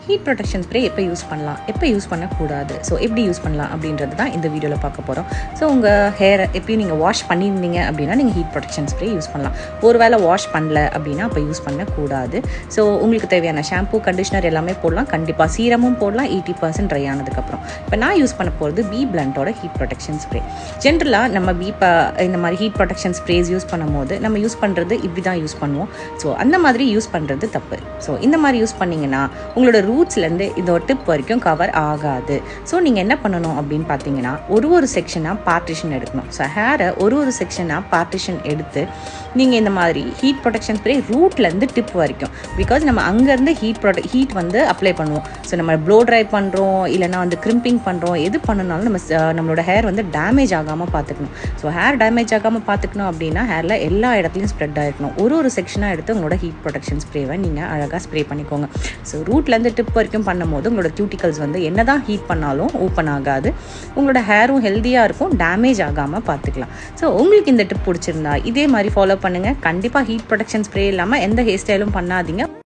Heat protection spray எப்போ use பண்ணலாம், எப்போ யூஸ் பண்ணக்கூடாது, ஸோ எப்படி யூஸ் பண்ணலாம் அப்படின்றது தான் இந்த வீடியோவில் பார்க்க போகிறோம். ஸோ உங்கள் ஹேரை எப்பயும் நீங்கள் வாஷ் பண்ணியிருந்தீங்க அப்படின்னா நீங்கள் ஹீட் ப்ரொடெக்ஷன் ஸ்ப்ரே யூஸ் பண்ணலாம். ஒரு வேளை வாஷ் பண்ணல அப்படின்னா அப்போ யூஸ் பண்ணக்கூடாது. ஸோ உங்களுக்கு தேவையான ஷாம்பூ, கண்டிஷனர் எல்லாமே போடலாம். கண்டிப்பாக சீரமும் போடலாம் 80% ட்ரை ஆனதுக்கப்புறம். இப்போ நான் யூஸ் பண்ண போகிறது பி பிளண்டோட ஹீட் ப்ரொடெக்ஷன் ஸ்ப்ரே. ஜென்ரலாக நம்ம இந்த மாதிரி ஹீட் ப்ரொடெக்ஷன் ஸ்ப்ரேஸ் யூஸ் பண்ணும்போது நம்ம யூஸ் பண்ணுறது இப்படி தான் யூஸ் பண்ணுவோம். ஸோ அந்த மாதிரி யூஸ் பண்ணுறது தப்பு. ஸோ இந்த மாதிரி யூஸ் பண்ணிங்கன்னா உங்களோட ரூட்ஸ்லேருந்து இந்த டிப் வரைக்கும் கவர் ஆகாது. ஸோ நீங்கள் என்ன பண்ணணும் அப்படின்னு பார்த்தீங்கன்னா ஒரு செக்ஷனாக பார்ட்டிஷன் எடுக்கணும். ஸோ ஹேரை ஒரு செக்ஷனாக பார்ட்டிஷன் எடுத்து நீங்கள் இந்த மாதிரி ஹீட் ப்ரொடெக்ஷன் ஸ்ப்ரே ரூட்லேருந்து டிப் வரைக்கும், பிகாஸ் நம்ம அங்கேருந்து ஹீட் வந்து அப்ளை பண்ணுவோம். ஸோ நம்ம ப்ளோ ட்ரை பண்ணுறோம், இல்லைனா வந்து கிரிம்பிங் பண்ணுறோம், எது பண்ணனாலும் நம்மளோட ஹேர் வந்து டேமேஜ் ஆகாமல் பார்த்துக்கணும். ஸோ ஹேர் டேமேஜ் ஆகாமல் பார்த்துக்கணும் அப்படின்னா ஹேரில் எல்லா இடத்துலையும் ஸ்ப்ரெட் ஆகிருக்கணும். ஒரு செக்ஷனாக எடுத்து உங்களோட ஹீட் ப்ரொடெக்ஷன் ஸ்ப்ரேவை நீங்கள் அழகாக ஸ்ப்ரே பண்ணிக்கோங்க. ஸோ ரூட்லேருந்து டிப் வரைக்கும் பண்ணும்போது உங்களோட கியூட்டிகல்ஸ் வந்து என்ன தான் ஹீட் பண்ணாலும் ஓப்பன் ஆகாது. உங்களோட ஹேரும் ஹெல்த்தியாக இருக்கும், டேமேஜ் ஆகாமல் பார்த்துக்கலாம். ஸோ உங்களுக்கு இந்த டிப் பிடிச்சிருந்தா இதே மாதிரி ஃபாலோ பண்ணுங்கள். கண்டிப்பாக ஹீட் ப்ரொடெக்ஷன் ஸ்ப்ரே இல்லாமல் எந்த ஹேர் ஸ்டைலும் பண்ணாதீங்க.